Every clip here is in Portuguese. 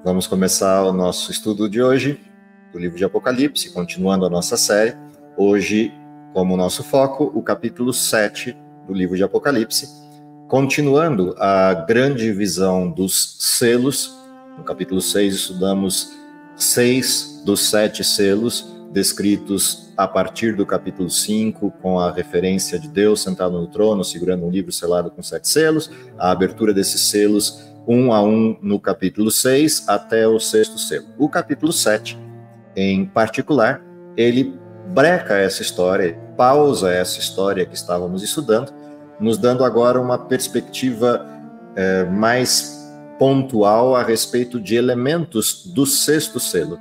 Vamos começar o nosso estudo de hoje, do livro de Apocalipse, continuando a nossa série. Hoje, como nosso foco, o capítulo 7 do livro de Apocalipse, continuando a grande visão dos selos. No capítulo 6 estudamos 6 dos 7 selos, descritos a partir do capítulo 5, com a referência de Deus sentado no trono, segurando um livro selado com 7 selos, a abertura desses selos um a um no capítulo 6 até o 6º selo. O capítulo 7, em particular, ele breca essa história, pausa essa história que estávamos estudando, nos dando agora uma perspectiva mais pontual a respeito de elementos do 6º selo.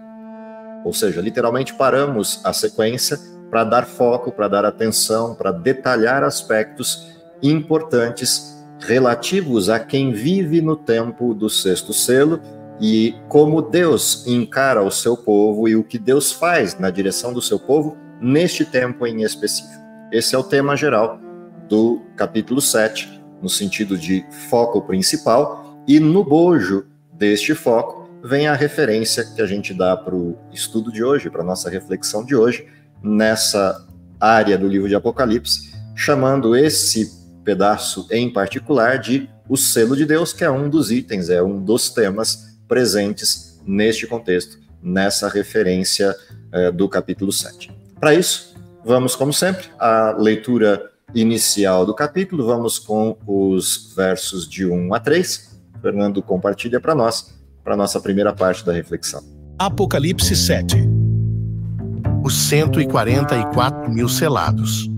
Ou seja, literalmente paramos a sequência para dar foco, para dar atenção, para detalhar aspectos importantes relativos a quem vive no tempo do 6º selo e como Deus encara o seu povo e o que Deus faz na direção do seu povo neste tempo em específico. Esse é o tema geral do capítulo 7, no sentido de foco principal, e no bojo deste foco vem a referência que a gente dá para o estudo de hoje, para a nossa reflexão de hoje, nessa área do livro de Apocalipse, chamando esse pedaço em particular de o selo de Deus, que é um dos itens, é um dos temas presentes neste contexto, nessa referência do capítulo 7. Para isso, vamos, como sempre, à leitura inicial do capítulo, vamos com os versos de 1 a 3. Fernando compartilha para nós, para a nossa primeira parte da reflexão. Apocalipse 7. Os 144.000 selados.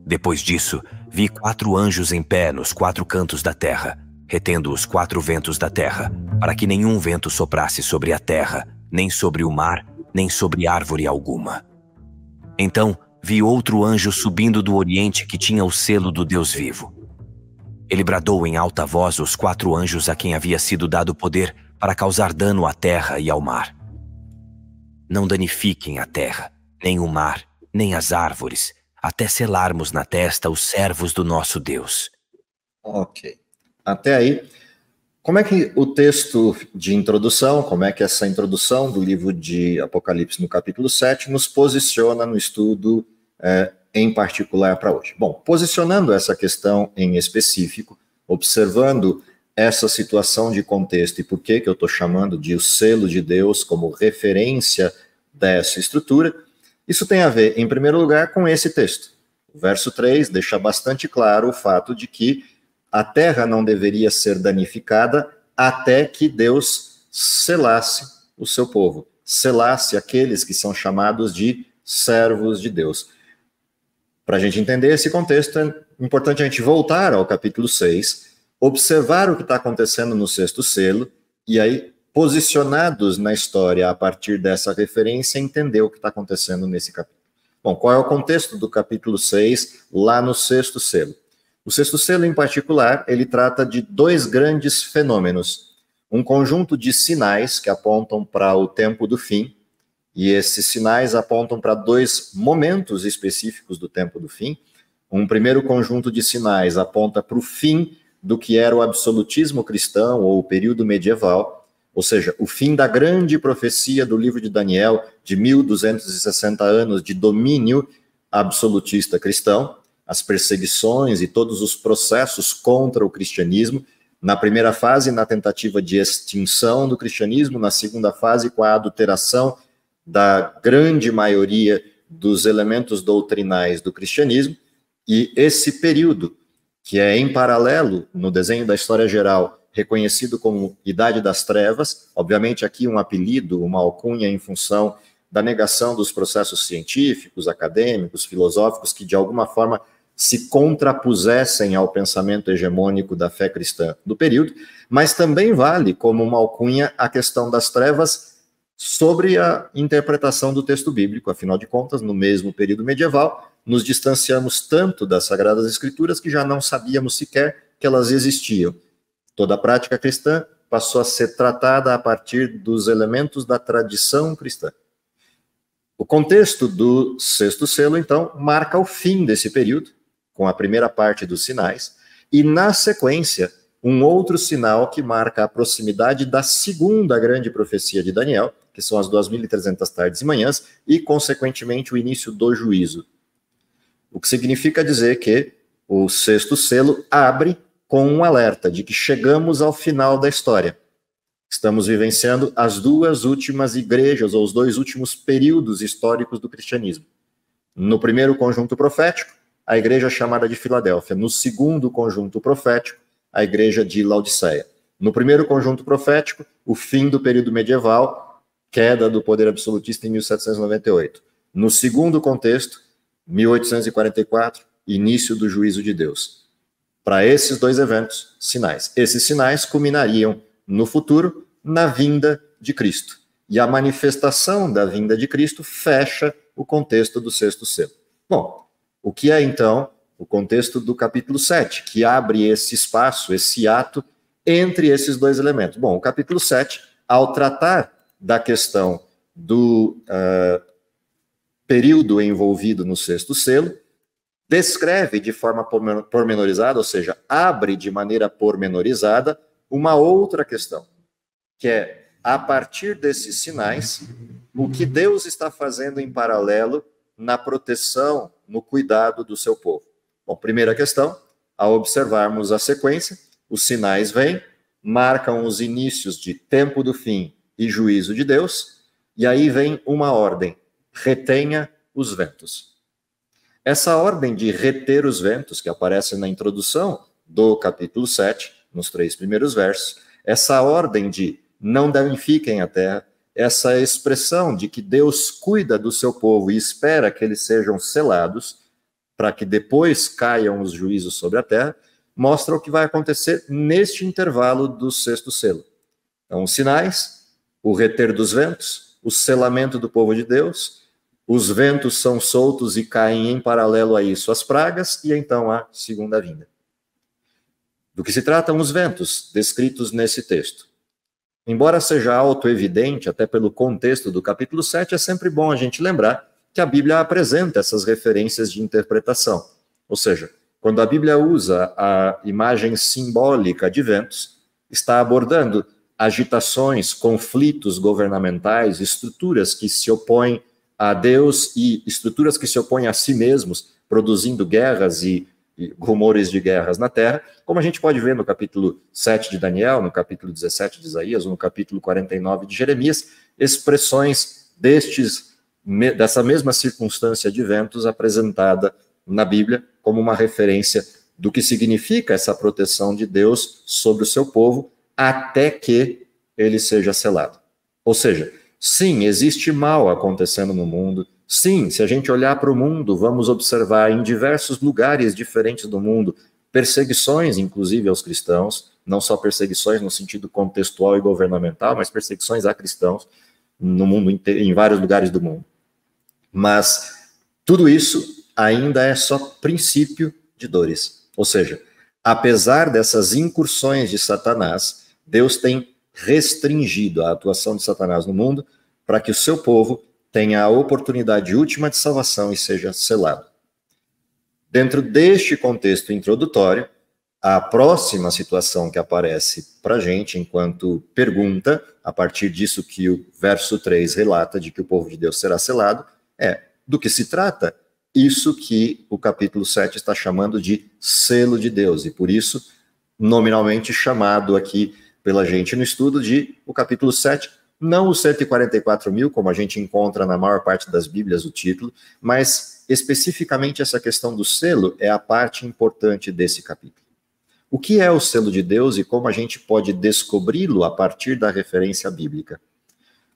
Depois disso, vi 4 anjos em pé nos 4 cantos da terra, retendo os 4 ventos da terra, para que nenhum vento soprasse sobre a terra, nem sobre o mar, nem sobre árvore alguma. Então, vi outro anjo subindo do oriente que tinha o selo do Deus vivo. Ele bradou em alta voz os 4 anjos a quem havia sido dado poder para causar dano à terra e ao mar. Não danifiquem a terra, nem o mar, nem as árvores, até selarmos na testa os servos do nosso Deus. Ok. Até aí, como é que o texto de introdução, como é que essa introdução do livro de Apocalipse no capítulo 7 nos posiciona no estudo em particular para hoje? Bom, posicionando essa questão em específico, observando essa situação de contexto e por que eu estou chamando de o selo de Deus como referência dessa estrutura, isso tem a ver, em primeiro lugar, com esse texto. O verso 3 deixa bastante claro o fato de que a terra não deveria ser danificada até que Deus selasse o seu povo, selasse aqueles que são chamados de servos de Deus. Para a gente entender esse contexto, é importante a gente voltar ao capítulo 6, observar o que está acontecendo no 6º selo, e aí, posicionados na história a partir dessa referência, entender o que está acontecendo nesse capítulo. Bom, qual é o contexto do capítulo 6, lá no 6º selo? O 6º selo, em particular, ele trata de 2 grandes fenômenos. Um conjunto de sinais que apontam para o tempo do fim, e esses sinais apontam para 2 momentos específicos do tempo do fim. Um primeiro conjunto de sinais aponta para o fim do que era o absolutismo cristão, ou o período medieval, ou seja, o fim da grande profecia do livro de Daniel, de 1260 anos de domínio absolutista cristão, as perseguições e todos os processos contra o cristianismo, na primeira fase, na tentativa de extinção do cristianismo, na segunda fase, com a adulteração da grande maioria dos elementos doutrinais do cristianismo, e esse período, que é em paralelo, no desenho da história geral, reconhecido como Idade das Trevas, obviamente aqui um apelido, uma alcunha em função da negação dos processos científicos, acadêmicos, filosóficos, que de alguma forma se contrapusessem ao pensamento hegemônico da fé cristã do período, mas também vale como uma alcunha a questão das trevas sobre a interpretação do texto bíblico. Afinal de contas, no mesmo período medieval, nos distanciamos tanto das Sagradas Escrituras que já não sabíamos sequer que elas existiam. Toda a prática cristã passou a ser tratada a partir dos elementos da tradição cristã. O contexto do 6º selo, então, marca o fim desse período, com a primeira parte dos sinais, e na sequência um outro sinal que marca a proximidade da segunda grande profecia de Daniel, que são as 2.300 tardes e manhãs, e, consequentemente, o início do juízo. O que significa dizer que o sexto selo abre com um alerta de que chegamos ao final da história. Estamos vivenciando as duas últimas igrejas, ou os dois últimos períodos históricos do cristianismo. No primeiro conjunto profético, a igreja chamada de Filadélfia. No segundo conjunto profético, a igreja de Laodiceia. No primeiro conjunto profético, o fim do período medieval, queda do poder absolutista em 1798. No segundo contexto, 1844, início do juízo de Deus. Para esses dois eventos, sinais. Esses sinais culminariam no futuro, na vinda de Cristo. E a manifestação da vinda de Cristo fecha o contexto do sexto selo. Bom, o que é então o contexto do capítulo 7, que abre esse espaço, esse ato entre esses dois elementos? Bom, o capítulo 7, ao tratar da questão do período envolvido no sexto selo, descreve de forma pormenorizada, ou seja, abre de maneira pormenorizada uma outra questão, que é, a partir desses sinais, o que Deus está fazendo em paralelo na proteção, no cuidado do seu povo. Bom, primeira questão, ao observarmos a sequência, os sinais vêm, marcam os inícios de tempo do fim e juízo de Deus, e aí vem uma ordem, retenha os ventos. Essa ordem de reter os ventos, que aparece na introdução do capítulo 7, nos 3 primeiros versos, essa ordem de não danifiquem a terra, essa expressão de que Deus cuida do seu povo e espera que eles sejam selados, para que depois caiam os juízos sobre a terra, mostra o que vai acontecer neste intervalo do sexto selo. Então, os sinais, o reter dos ventos, o selamento do povo de Deus, os ventos são soltos e caem em paralelo a isso as pragas, e então a segunda vinda. Do que se tratam os ventos descritos nesse texto? Embora seja autoevidente, até pelo contexto do capítulo 7, é sempre bom a gente lembrar que a Bíblia apresenta essas referências de interpretação. Ou seja, quando a Bíblia usa a imagem simbólica de ventos, está abordando agitações, conflitos governamentais, estruturas que se opõem a Deus e estruturas que se opõem a si mesmos, produzindo guerras e rumores de guerras na terra, como a gente pode ver no capítulo 7 de Daniel, no capítulo 17 de Isaías, ou no capítulo 49 de Jeremias, expressões dessa mesma circunstância de ventos apresentada na Bíblia como uma referência do que significa essa proteção de Deus sobre o seu povo até que ele seja selado. Ou seja, sim, existe mal acontecendo no mundo. Sim, se a gente olhar para o mundo, vamos observar em diversos lugares diferentes do mundo perseguições, inclusive aos cristãos, não só perseguições no sentido contextual e governamental, mas perseguições a cristãos no mundo inteiro, em vários lugares do mundo. Mas tudo isso ainda é só princípio de dores. Ou seja, apesar dessas incursões de Satanás, Deus tem restringido a atuação de Satanás no mundo para que o seu povo tenha a oportunidade última de salvação e seja selado. Dentro deste contexto introdutório, a próxima situação que aparece para a gente enquanto pergunta, a partir disso que o verso 3 relata de que o povo de Deus será selado, é do que se trata isso que o capítulo 7 está chamando de selo de Deus, e por isso, nominalmente chamado aqui pela gente no estudo de o capítulo 7, não os 144 mil, como a gente encontra na maior parte das Bíblias o título, mas especificamente essa questão do selo é a parte importante desse capítulo. O que é o selo de Deus e como a gente pode descobri-lo a partir da referência bíblica?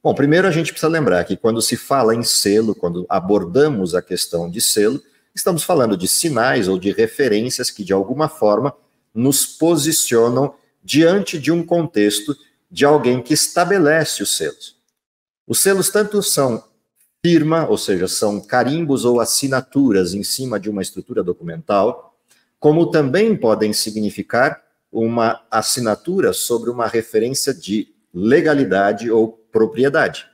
Bom, primeiro a gente precisa lembrar que quando se fala em selo, quando abordamos a questão de selo, estamos falando de sinais ou de referências que de alguma forma nos posicionam diante de um contexto de alguém que estabelece os selos. Os selos tanto são firma, ou seja, são carimbos ou assinaturas em cima de uma estrutura documental, como também podem significar uma assinatura sobre uma referência de legalidade ou propriedade.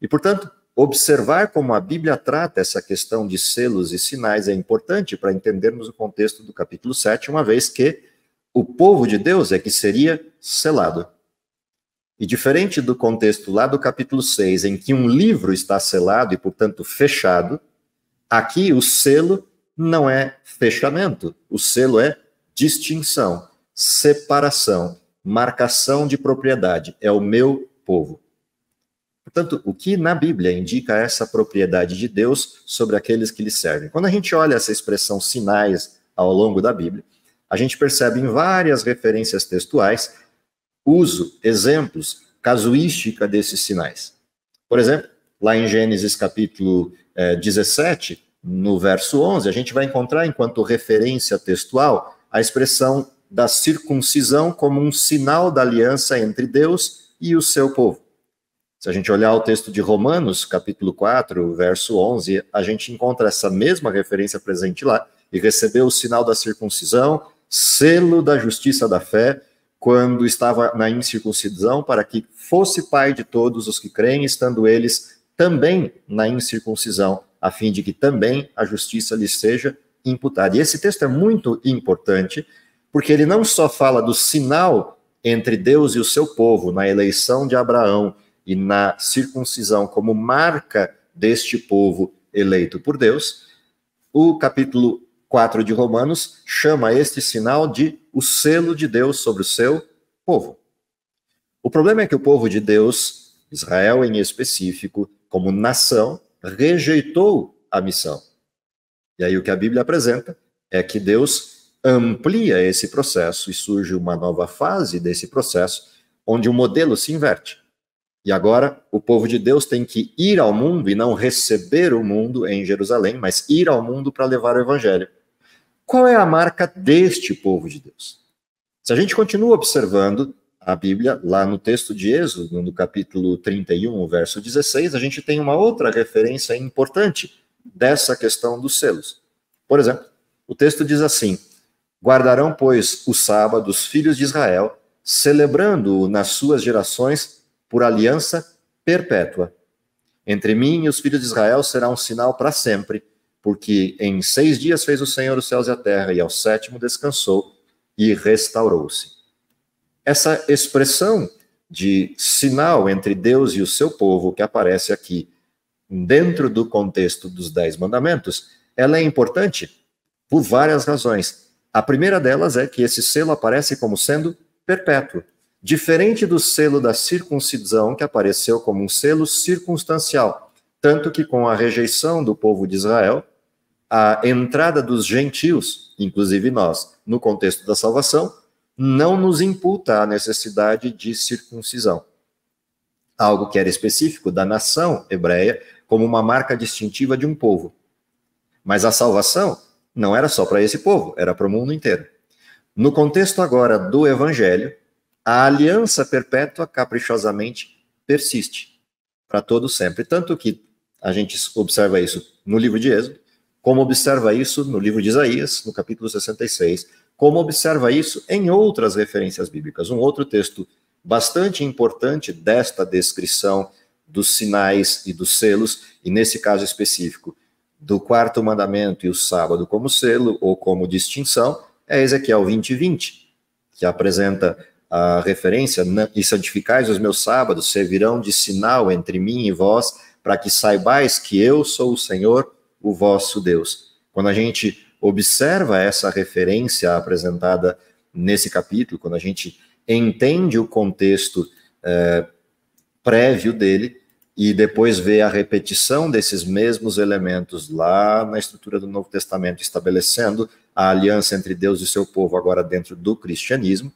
E, portanto, observar como a Bíblia trata essa questão de selos e sinais é importante para entendermos o contexto do capítulo 7, uma vez que o povo de Deus é que seria selado. E diferente do contexto lá do capítulo 6, em que um livro está selado e, portanto, fechado, aqui o selo não é fechamento, o selo é distinção, separação, marcação de propriedade. É o meu povo. Portanto, o que na Bíblia indica essa propriedade de Deus sobre aqueles que lhe servem? Quando a gente olha essa expressão sinais ao longo da Bíblia, a gente percebe em várias referências textuais uso, exemplos, casuística desses sinais. Por exemplo, lá em Gênesis capítulo 17, no verso 11, a gente vai encontrar, enquanto referência textual, a expressão da circuncisão como um sinal da aliança entre Deus e o seu povo. Se a gente olhar o texto de Romanos, capítulo 4, verso 11, a gente encontra essa mesma referência presente lá, e recebeu o sinal da circuncisão, selo da justiça da fé, quando estava na incircuncisão, para que fosse pai de todos os que creem, estando eles também na incircuncisão, a fim de que também a justiça lhes seja imputada. E esse texto é muito importante, porque ele não só fala do sinal entre Deus e o seu povo, na eleição de Abraão e na circuncisão como marca deste povo eleito por Deus, o capítulo 4 de Romanos chama este sinal de o selo de Deus sobre o seu povo. O problema é que o povo de Deus, Israel em específico, como nação, rejeitou a missão. E aí o que a Bíblia apresenta é que Deus amplia esse processo e surge uma nova fase desse processo, onde o modelo se inverte. E agora o povo de Deus tem que ir ao mundo e não receber o mundo em Jerusalém, mas ir ao mundo para levar o evangelho. Qual é a marca deste povo de Deus? Se a gente continua observando a Bíblia, lá no texto de Êxodo, no capítulo 31, verso 16, a gente tem uma outra referência importante dessa questão dos selos. Por exemplo, o texto diz assim: guardarão, pois, o sábado os filhos de Israel, celebrando-o nas suas gerações por aliança perpétua. Entre mim e os filhos de Israel será um sinal para sempre, porque em 6 dias fez o Senhor os céus e a terra, e ao 7º descansou e restaurou-se. Essa expressão de sinal entre Deus e o seu povo, que aparece aqui dentro do contexto dos 10 mandamentos, ela é importante por várias razões. A primeira delas é que esse selo aparece como sendo perpétuo, diferente do selo da circuncisão, que apareceu como um selo circunstancial, tanto que com a rejeição do povo de Israel, a entrada dos gentios, inclusive nós, no contexto da salvação, não nos imputa a necessidade de circuncisão. Algo que era específico da nação hebreia como uma marca distintiva de um povo. Mas a salvação não era só para esse povo, era para o mundo inteiro. No contexto agora do evangelho, a aliança perpétua caprichosamente persiste para todo sempre. Tanto que a gente observa isso no livro de Êxodo, como observa isso no livro de Isaías, no capítulo 66, como observa isso em outras referências bíblicas. Um outro texto bastante importante desta descrição dos sinais e dos selos, e nesse caso específico, do 4º mandamento e o sábado como selo ou como distinção, é Ezequiel 20:20, que apresenta a referência: e santificais os meus sábados, servirão de sinal entre mim e vós, para que saibais que eu sou o Senhor, o vosso Deus. Quando a gente observa essa referência apresentada nesse capítulo, quando a gente entende o contexto prévio dele, e depois vê a repetição desses mesmos elementos lá na estrutura do Novo Testamento, estabelecendo a aliança entre Deus e o seu povo agora dentro do cristianismo,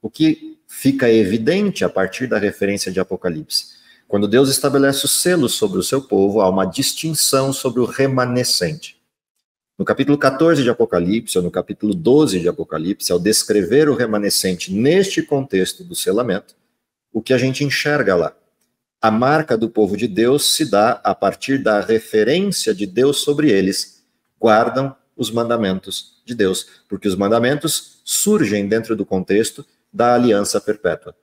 o que fica evidente a partir da referência de Apocalipse. Quando Deus estabelece o selo sobre o seu povo, há uma distinção sobre o remanescente. No capítulo 14 de Apocalipse, ou no capítulo 12 de Apocalipse, ao descrever o remanescente neste contexto do selamento, o que a gente enxerga lá? A marca do povo de Deus se dá a partir da referência de Deus sobre eles. Guardam os mandamentos de Deus, porque os mandamentos surgem dentro do contexto da aliança perpétua.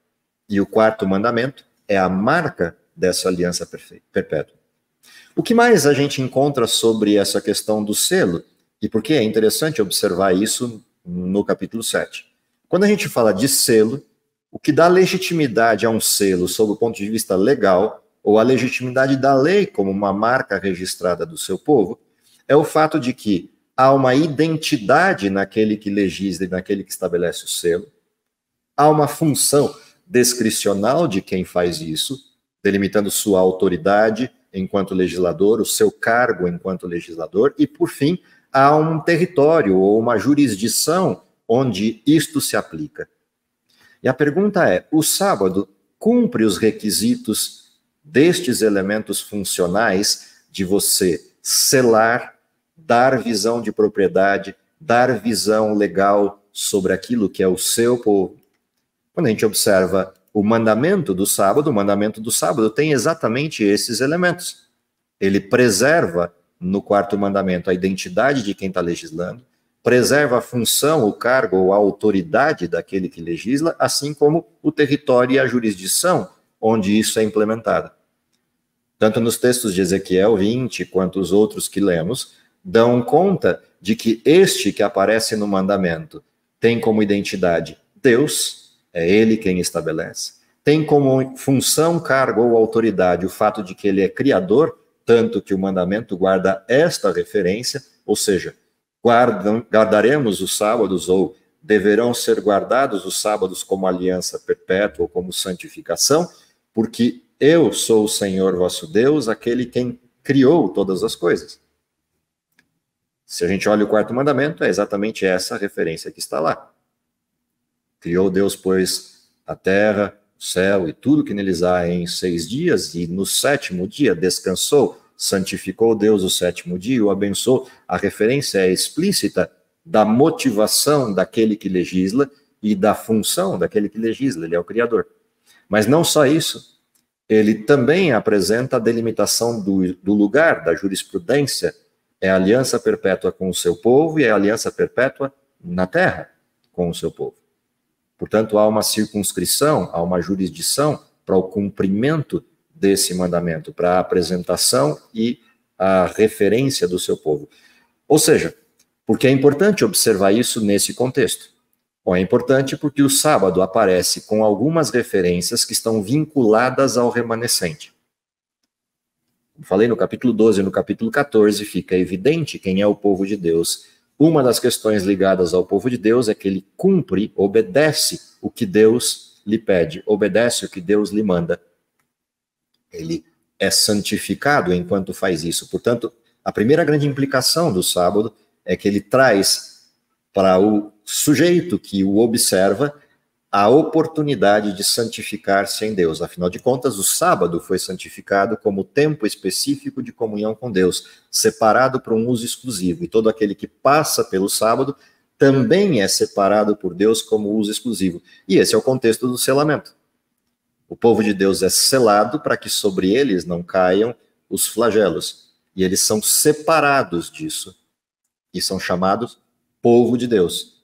E o 4º mandamento é a marca dessa aliança perpétua. O que mais a gente encontra sobre essa questão do selo, e por que é interessante observar isso no capítulo 7? Quando a gente fala de selo, o que dá legitimidade a um selo sob o ponto de vista legal, ou a legitimidade da lei como uma marca registrada do seu povo, é o fato de que há uma identidade naquele que legisla e naquele que estabelece o selo, há uma função descricional de quem faz isso, delimitando sua autoridade enquanto legislador, o seu cargo enquanto legislador, e, por fim, há um território ou uma jurisdição onde isto se aplica. E a pergunta é, o sábado cumpre os requisitos destes elementos funcionais de você selar, dar visão de propriedade, dar visão legal sobre aquilo que é o seu povo? Quando a gente observa o mandamento do sábado tem exatamente esses elementos. Ele preserva, no quarto mandamento, a identidade de quem está legislando, preserva a função, o cargo ou a autoridade daquele que legisla, assim como o território e a jurisdição onde isso é implementado. Tanto nos textos de Ezequiel 20, quanto os outros que lemos, dão conta de que este que aparece no mandamento tem como identidade Deus, é ele quem estabelece. Tem como função, cargo ou autoridade o fato de que ele é criador, tanto que o mandamento guarda esta referência, ou seja, guardaremos os sábados ou deverão ser guardados os sábados como aliança perpétua ou como santificação, porque eu sou o Senhor vosso Deus, aquele quem criou todas as coisas. Se a gente olha o quarto mandamento, é exatamente essa referência que está lá. Criou Deus, pois, a terra, o céu e tudo que neles há em 6 dias, e no 7º dia descansou, santificou Deus o 7º dia e o abençoou. A referência é explícita da motivação daquele que legisla e da função daquele que legisla, ele é o Criador. Mas não só isso, ele também apresenta a delimitação do lugar, da jurisprudência, é a aliança perpétua com o seu povo e é a aliança perpétua na terra com o seu povo. Portanto, há uma circunscrição, há uma jurisdição para o cumprimento desse mandamento, para a apresentação e a referência do seu povo. Ou seja, porque é importante observar isso nesse contexto? Bom, é importante porque o sábado aparece com algumas referências que estão vinculadas ao remanescente. Como falei, no capítulo 12 e no capítulo 14 fica evidente quem é o povo de Deus. Uma das questões ligadas ao povo de Deus é que ele cumpre, obedece o que Deus lhe pede, obedece o que Deus lhe manda. Ele é santificado enquanto faz isso. Portanto, a primeira grande implicação do sábado é que ele traz para o sujeito que o observa a oportunidade de santificar-se em Deus. Afinal de contas, o sábado foi santificado como tempo específico de comunhão com Deus, separado para um uso exclusivo. E todo aquele que passa pelo sábado também é separado por Deus como uso exclusivo. E esse é o contexto do selamento. O povo de Deus é selado para que sobre eles não caiam os flagelos. E eles são separados disso. E são chamados povo de Deus,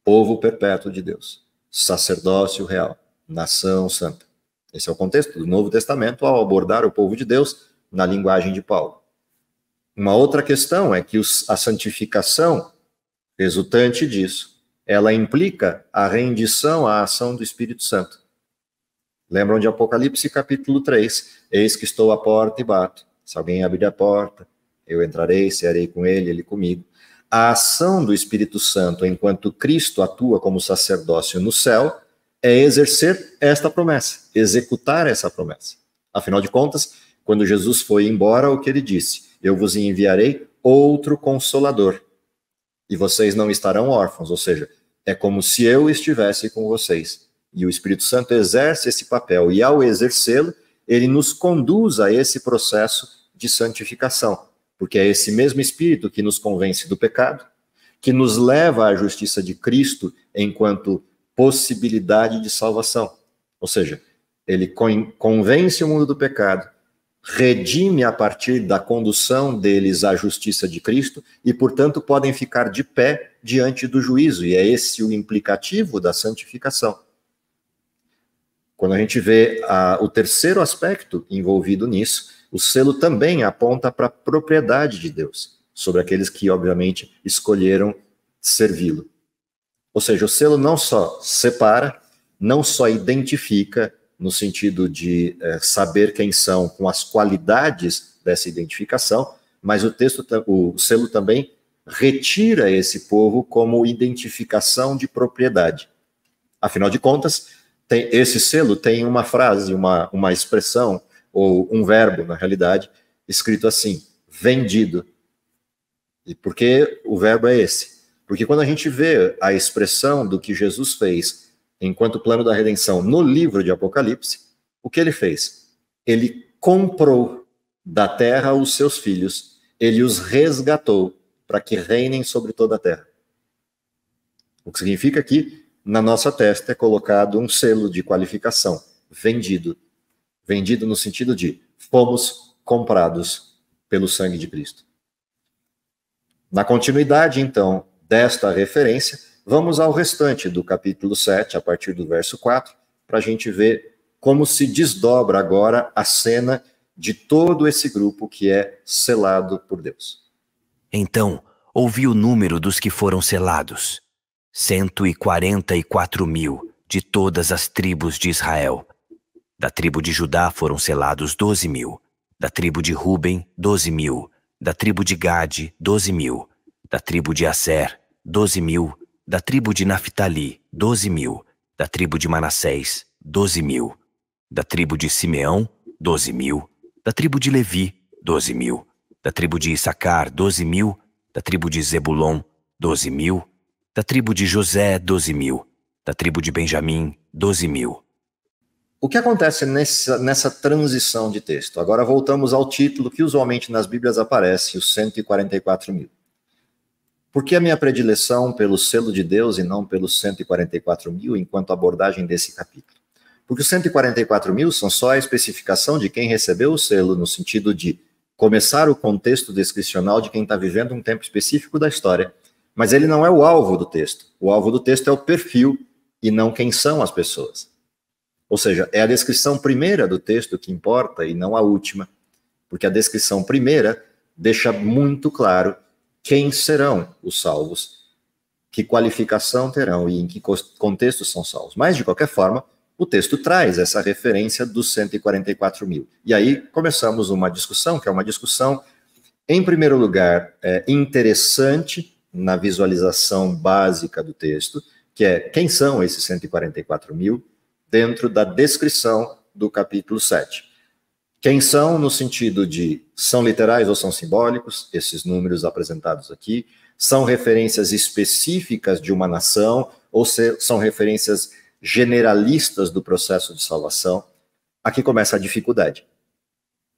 povo perpétuo de Deus, sacerdócio real, nação santa. Esse é o contexto do Novo Testamento ao abordar o povo de Deus na linguagem de Paulo. Uma outra questão é que a santificação resultante disso, ela implica a rendição à ação do Espírito Santo. Lembram de Apocalipse capítulo 3? Eis que estou à porta e bato. Se alguém abrir a porta, eu entrarei, cearei com ele, ele comigo. A ação do Espírito Santo, enquanto Cristo atua como sacerdócio no céu, é exercer esta promessa, executar essa promessa. Afinal de contas, quando Jesus foi embora, o que ele disse? Eu vos enviarei outro Consolador, e vocês não estarão órfãos, ou seja, é como se eu estivesse com vocês. E o Espírito Santo exerce esse papel, e ao exercê-lo, ele nos conduz a esse processo de santificação. Porque é esse mesmo Espírito que nos convence do pecado, que nos leva à justiça de Cristo enquanto possibilidade de salvação. Ou seja, ele convence o mundo do pecado, redime a partir da condução deles à justiça de Cristo e, portanto, podem ficar de pé diante do juízo. E é esse o implicativo da santificação. Quando a gente vê o terceiro aspecto envolvido nisso, o selo também aponta para a propriedade de Deus, sobre aqueles que, obviamente, escolheram servi-lo. Ou seja, o selo não só separa, não só identifica, no sentido de saber quem são com as qualidades dessa identificação, mas o selo também retira esse povo como identificação de propriedade. Afinal de contas, esse selo tem uma frase, uma expressão, ou um verbo, na realidade, escrito assim, vendido. E por que o verbo é esse? Porque quando a gente vê a expressão do que Jesus fez enquanto plano da redenção no livro de Apocalipse, o que ele fez? Ele comprou da terra os seus filhos, ele os resgatou para que reinem sobre toda a terra. O que significa que na nossa testa é colocado um selo de qualificação, vendido. Vendido no sentido de fomos comprados pelo sangue de Cristo. Na continuidade, então, desta referência, vamos ao restante do capítulo 7, a partir do verso 4, para a gente ver como se desdobra agora a cena de todo esse grupo que é selado por Deus. Então, ouvi o número dos que foram selados. 144.000 de todas as tribos de Israel. Da tribo de Judá foram selados 12.000. Da tribo de Ruben, 12.000. Da tribo de Gade, 12.000. Da tribo de Aser, 12.000. Da tribo de Naftali, 12.000. Da tribo de Manassés, 12.000. Da tribo de Simeão, 12.000. Da tribo de Levi, 12.000. Da tribo de Issacar, 12.000. Da tribo de Zebulon, 12.000. Da tribo de José, 12.000. Da tribo de Benjamim, 12.000. O que acontece nessa transição de texto? Agora voltamos ao título que usualmente nas Bíblias aparece, os 144.000. Por que a minha predileção pelo selo de Deus e não pelos 144.000 enquanto abordagem desse capítulo? Porque os 144.000 são só a especificação de quem recebeu o selo, no sentido de começar o contexto descricional de quem está vivendo um tempo específico da história, mas ele não é o alvo do texto. O alvo do texto é o perfil e não quem são as pessoas. Ou seja, é a descrição primeira do texto que importa e não a última, porque a descrição primeira deixa muito claro quem serão os salvos, que qualificação terão e em que contexto são salvos. Mas, de qualquer forma, o texto traz essa referência dos 144.000. E aí começamos uma discussão, que é uma discussão, em primeiro lugar, interessante na visualização básica do texto, que é quem são esses 144.000 dentro da descrição do capítulo 7. Quem são no sentido de são literais ou são simbólicos, esses números apresentados aqui, são referências específicas de uma nação ou são referências generalistas do processo de salvação. Aqui começa a dificuldade.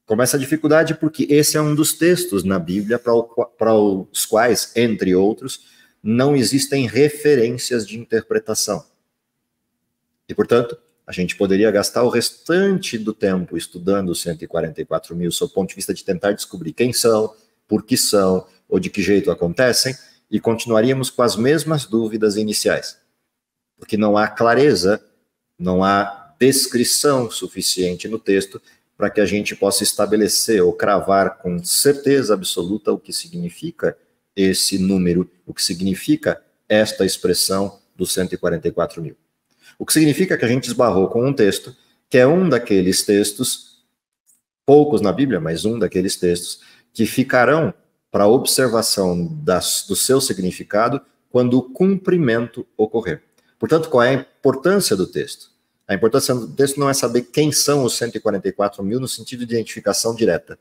Começa a dificuldade porque esse é um dos textos na Bíblia para os quais, entre outros, não existem referências de interpretação. E, portanto, a gente poderia gastar o restante do tempo estudando os 144.000 sob o ponto de vista de tentar descobrir quem são, por que são, ou de que jeito acontecem, e continuaríamos com as mesmas dúvidas iniciais. Porque não há clareza, não há descrição suficiente no texto para que a gente possa estabelecer ou cravar com certeza absoluta o que significa esse número, o que significa esta expressão dos 144.000. O que significa que a gente esbarrou com um texto, que é um daqueles textos, poucos na Bíblia, mas um daqueles textos, que ficarão para observação do seu significado quando o cumprimento ocorrer. Portanto, qual é a importância do texto? A importância do texto não é saber quem são os 144.000 no sentido de identificação direta.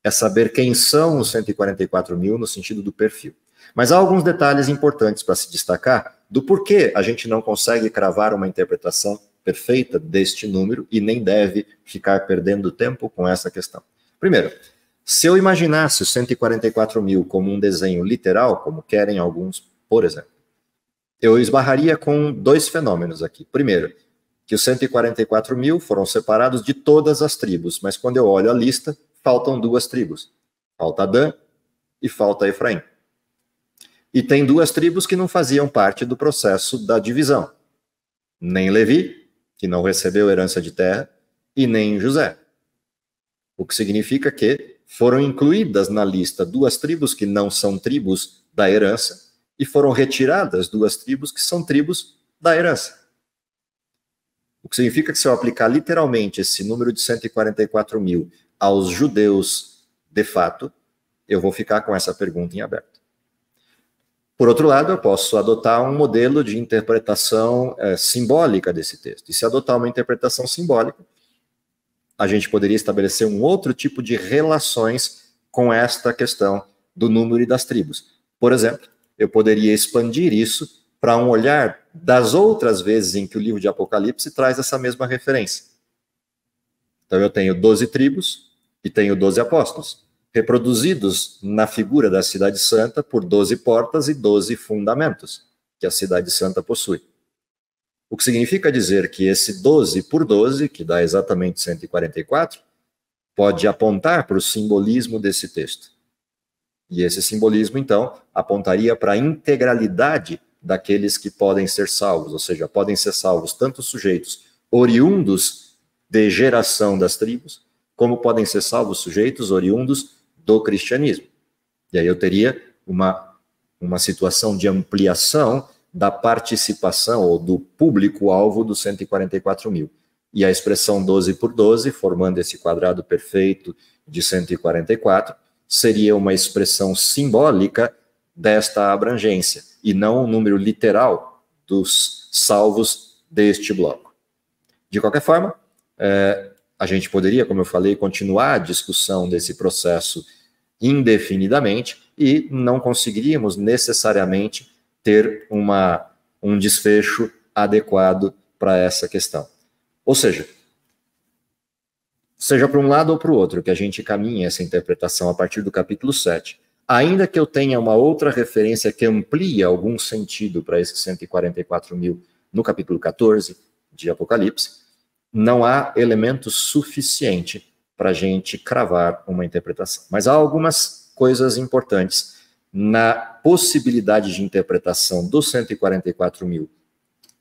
É saber quem são os 144.000 no sentido do perfil. Mas há alguns detalhes importantes para se destacar do porquê a gente não consegue cravar uma interpretação perfeita deste número e nem deve ficar perdendo tempo com essa questão. Primeiro, se eu imaginasse os 144.000 como um desenho literal, como querem alguns, por exemplo, eu esbarraria com dois fenômenos aqui. Primeiro, que os 144.000 foram separados de todas as tribos, mas quando eu olho a lista, faltam duas tribos. Falta Dan e falta Efraim. E tem duas tribos que não faziam parte do processo da divisão. Nem Levi, que não recebeu herança de terra, e nem José. O que significa que foram incluídas na lista duas tribos que não são tribos da herança, e foram retiradas 2 tribos que são tribos da herança. O que significa que se eu aplicar literalmente esse número de 144 mil aos judeus de fato, eu vou ficar com essa pergunta em aberto. Por outro lado, eu posso adotar um modelo de interpretação simbólica desse texto. E se adotar uma interpretação simbólica, a gente poderia estabelecer um outro tipo de relações com esta questão do número e das tribos. Por exemplo, eu poderia expandir isso para um olhar das outras vezes em que o livro de Apocalipse traz essa mesma referência. Então eu tenho 12 tribos e tenho 12 apóstolos, reproduzidos na figura da Cidade Santa por 12 portas e 12 fundamentos que a Cidade Santa possui. O que significa dizer que esse 12 por 12, que dá exatamente 144, pode apontar para o simbolismo desse texto. E esse simbolismo, então, apontaria para a integralidade daqueles que podem ser salvos, ou seja, podem ser salvos tanto sujeitos oriundos de geração das tribos, como podem ser salvos sujeitos oriundos do cristianismo. E aí eu teria uma situação de ampliação da participação ou do público-alvo dos 144 mil. E a expressão 12 por 12, formando esse quadrado perfeito de 144, seria uma expressão simbólica desta abrangência, e não um número literal dos salvos deste bloco. De qualquer forma, a gente poderia, como eu falei, continuar a discussão desse processo indefinidamente e não conseguiríamos necessariamente ter um desfecho adequado para essa questão. Ou seja para um lado ou para o outro que a gente caminhe essa interpretação a partir do capítulo 7, ainda que eu tenha uma outra referência que amplie algum sentido para esses 144 mil no capítulo 14 de Apocalipse, não há elemento suficiente para a gente cravar uma interpretação. Mas há algumas coisas importantes na possibilidade de interpretação dos 144 mil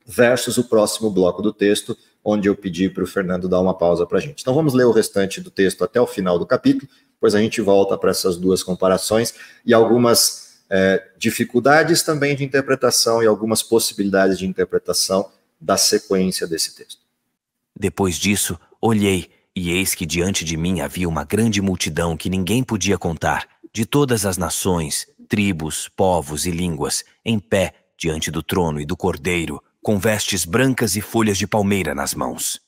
versus o próximo bloco do texto, onde eu pedi para o Fernando dar uma pausa para a gente. Então vamos ler o restante do texto até o final do capítulo, depois a gente volta para essas duas comparações e algumas dificuldades também de interpretação e algumas possibilidades de interpretação da sequência desse texto. Depois disso, olhei, e eis que diante de mim havia uma grande multidão que ninguém podia contar, de todas as nações, tribos, povos e línguas, em pé diante do trono e do Cordeiro, com vestes brancas e folhas de palmeira nas mãos.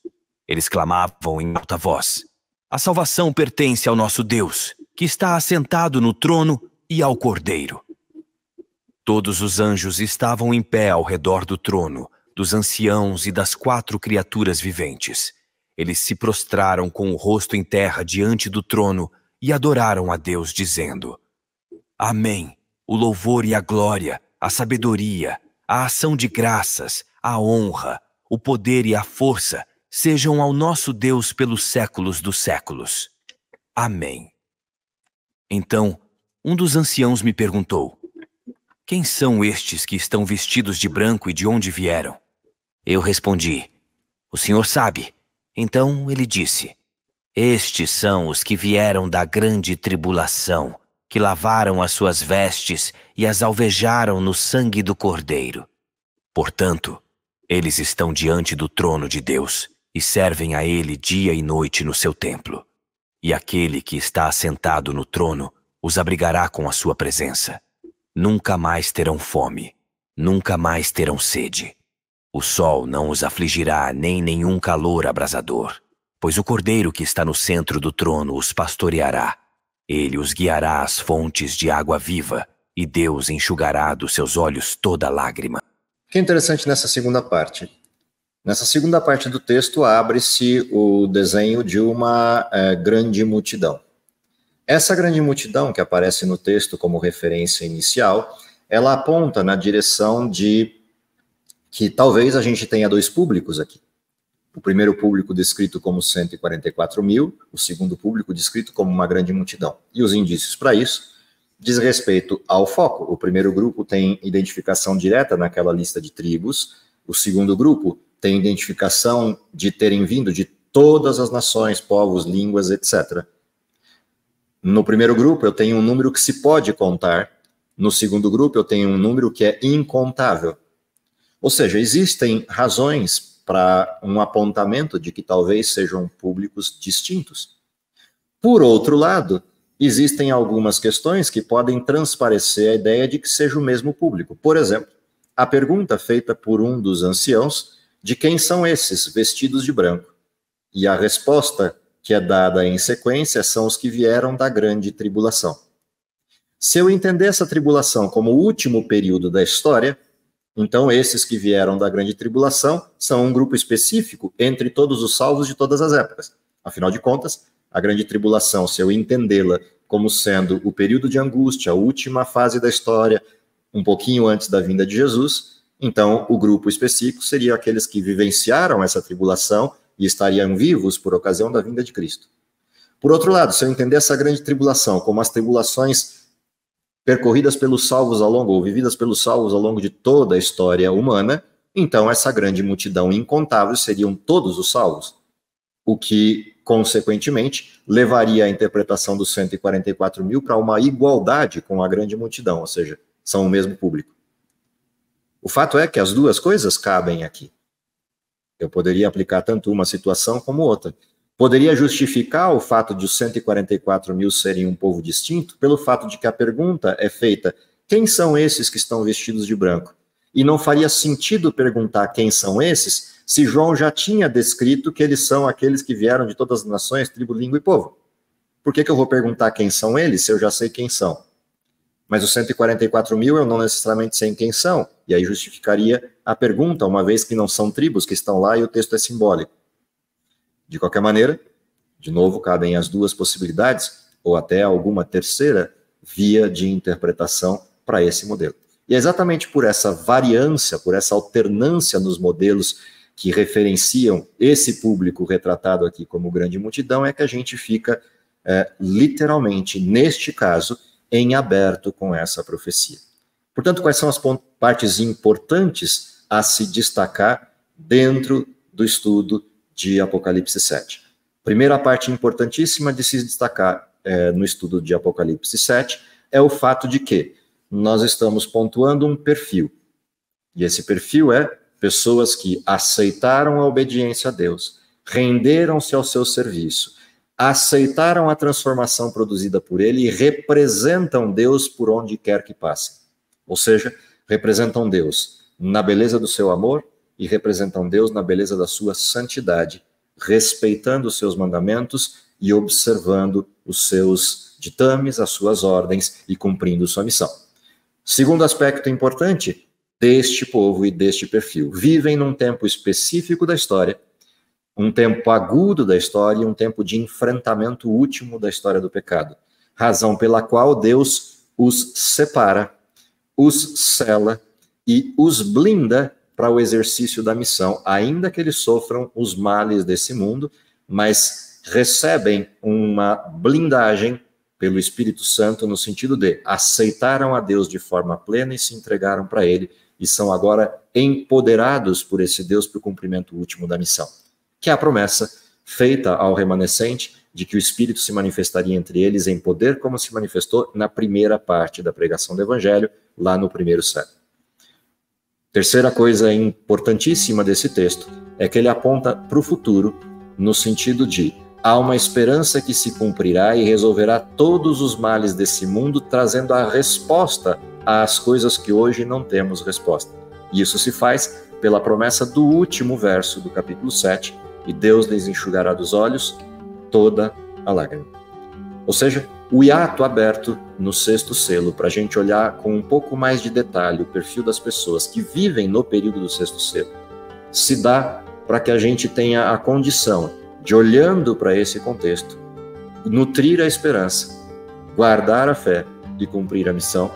Eles clamavam em alta voz: a salvação pertence ao nosso Deus, que está assentado no trono, e ao Cordeiro. Todos os anjos estavam em pé ao redor do trono, dos anciãos e das 4 criaturas viventes. Eles se prostraram com o rosto em terra diante do trono e adoraram a Deus, dizendo: Amém. O louvor e a glória, a sabedoria, a ação de graças, a honra, o poder e a força sejam ao nosso Deus pelos séculos dos séculos. Amém. Então, um dos anciãos me perguntou: quem são estes que estão vestidos de branco e de onde vieram? Eu respondi: o senhor sabe. Então ele disse: estes são os que vieram da grande tribulação, que lavaram as suas vestes e as alvejaram no sangue do Cordeiro. Portanto, eles estão diante do trono de Deus e servem a Ele dia e noite no seu templo. E aquele que está assentado no trono os abrigará com a sua presença. Nunca mais terão fome, nunca mais terão sede. O sol não os afligirá, nem nenhum calor abrasador, pois o Cordeiro que está no centro do trono os pastoreará. Ele os guiará às fontes de água viva, e Deus enxugará dos seus olhos toda lágrima. O que é interessante nessa segunda parte? Nessa segunda parte do texto abre-se o desenho de uma grande multidão. Essa grande multidão que aparece no texto como referência inicial, ela aponta na direção de que talvez a gente tenha 2 públicos aqui. O primeiro público descrito como 144 mil, o segundo público descrito como uma grande multidão. E os indícios para isso diz respeito ao foco. O primeiro grupo tem identificação direta naquela lista de tribos, o segundo grupo tem identificação de terem vindo de todas as nações, povos, línguas, etc. No primeiro grupo eu tenho um número que se pode contar, No segundo grupo, eu tenho um número que é incontável. Ou seja, existem razões para um apontamento de que talvez sejam públicos distintos. Por outro lado, existem algumas questões que podem transparecer a ideia de que seja o mesmo público. Por exemplo, a pergunta feita por um dos anciãos de quem são esses vestidos de branco. E a resposta que é dada em sequência são os que vieram da grande tribulação. Se eu entender essa tribulação como o último período da história, então esses que vieram da grande tribulação são um grupo específico entre todos os salvos de todas as épocas. Afinal de contas, a grande tribulação, se eu entendê-la como sendo o período de angústia, a última fase da história, um pouquinho antes da vinda de Jesus, então o grupo específico seria aqueles que vivenciaram essa tribulação e estariam vivos por ocasião da vinda de Cristo. Por outro lado, se eu entender essa grande tribulação como as tribulações percorridas pelos salvos ao longo, ou vividas pelos salvos ao longo de toda a história humana, então essa grande multidão incontável seriam todos os salvos, o que, consequentemente, levaria a interpretação dos 144 mil para uma igualdade com a grande multidão, ou seja, são o mesmo público. O fato é que as duas coisas cabem aqui. Eu poderia aplicar tanto uma situação como outra. Poderia justificar o fato de os 144 mil serem um povo distinto pelo fato de que a pergunta é feita: quem são esses que estão vestidos de branco? E não faria sentido perguntar quem são esses se João já tinha descrito que eles são aqueles que vieram de todas as nações, tribo, língua e povo. Por que eu vou perguntar quem são eles se eu já sei quem são? Mas os 144 mil eu não necessariamente sei quem são, e aí justificaria a pergunta, uma vez que não são tribos que estão lá e o texto é simbólico. De qualquer maneira, de novo, cabem as duas possibilidades, ou até alguma terceira via de interpretação para esse modelo. E é exatamente por essa variância, por essa alternância nos modelos que referenciam esse público retratado aqui como grande multidão, é que a gente fica, literalmente, neste caso, em aberto com essa profecia. Portanto, quais são as partes importantes a se destacar dentro do estudo de Apocalipse 7? Primeira parte importantíssima de se destacar no estudo de Apocalipse 7 é o fato de que nós estamos pontuando um perfil. E esse perfil é pessoas que aceitaram a obediência a Deus, renderam-se ao seu serviço, aceitaram a transformação produzida por ele e representam Deus por onde quer que passem. Ou seja, representam Deus na beleza do seu amor e representam Deus na beleza da sua santidade, respeitando os seus mandamentos e observando os seus ditames, as suas ordens e cumprindo sua missão. Segundo aspecto importante deste povo e deste perfil: vivem num tempo específico da história, um tempo agudo da história e um tempo de enfrentamento último da história do pecado, razão pela qual Deus os separa, os sela e os blinda para o exercício da missão, ainda que eles sofram os males desse mundo, mas recebem uma blindagem pelo Espírito Santo no sentido de aceitaram a Deus de forma plena e se entregaram para ele e são agora empoderados por esse Deus para o cumprimento último da missão, que é a promessa feita ao remanescente de que o Espírito se manifestaria entre eles em poder, como se manifestou na primeira parte da pregação do Evangelho, lá no primeiro século. Terceira coisa importantíssima desse texto é que ele aponta para o futuro, no sentido de há uma esperança que se cumprirá e resolverá todos os males desse mundo, trazendo a resposta às coisas que hoje não temos resposta. E isso se faz pela promessa do último verso do capítulo 7, e Deus lhes enxugará dos olhos toda a lágrima. Ou seja, o hiato aberto no sexto selo, para a gente olhar com um pouco mais de detalhe o perfil das pessoas que vivem no período do sexto selo, se dá para que a gente tenha a condição de, olhando para esse contexto, nutrir a esperança, guardar a fé e cumprir a missão,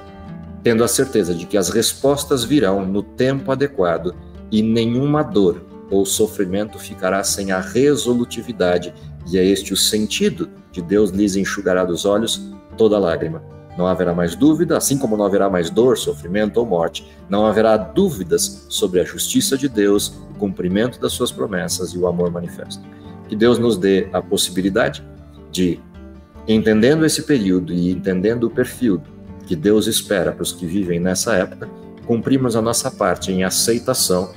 tendo a certeza de que as respostas virão no tempo adequado e nenhuma dor ou sofrimento ficará sem a resolutividade, e é este o sentido de Deus lhes enxugará dos olhos toda lágrima. Não haverá mais dúvida, assim como não haverá mais dor, sofrimento ou morte, não haverá dúvidas sobre a justiça de Deus, o cumprimento das suas promessas e o amor manifesto. Que Deus nos dê a possibilidade de, entendendo esse período e entendendo o perfil que Deus espera para os que vivem nessa época, cumprimos a nossa parte em aceitação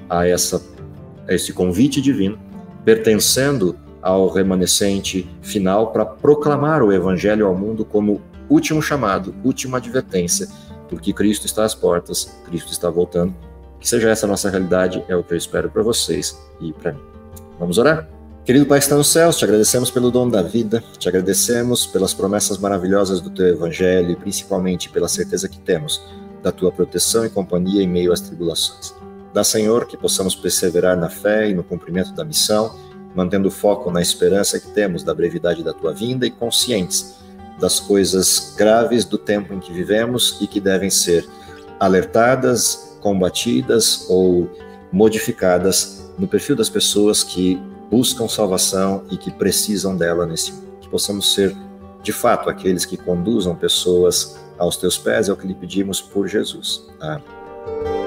a esse convite divino, pertencendo ao remanescente final para proclamar o Evangelho ao mundo como último chamado, última advertência, porque Cristo está às portas, Cristo está voltando. Que seja essa a nossa realidade, é o que eu espero para vocês e para mim. Vamos orar? Querido Pai que está nos céus, te agradecemos pelo dom da vida, te agradecemos pelas promessas maravilhosas do teu Evangelho e principalmente pela certeza que temos da tua proteção e companhia em meio às tribulações. Dá, Senhor, que possamos perseverar na fé e no cumprimento da missão, mantendo foco na esperança que temos da brevidade da tua vinda e conscientes das coisas graves do tempo em que vivemos e que devem ser alertadas, combatidas ou modificadas no perfil das pessoas que buscam salvação e que precisam dela nesse mundo. Que possamos ser, de fato, aqueles que conduzam pessoas aos teus pés, é o que lhe pedimos por Jesus. Amém.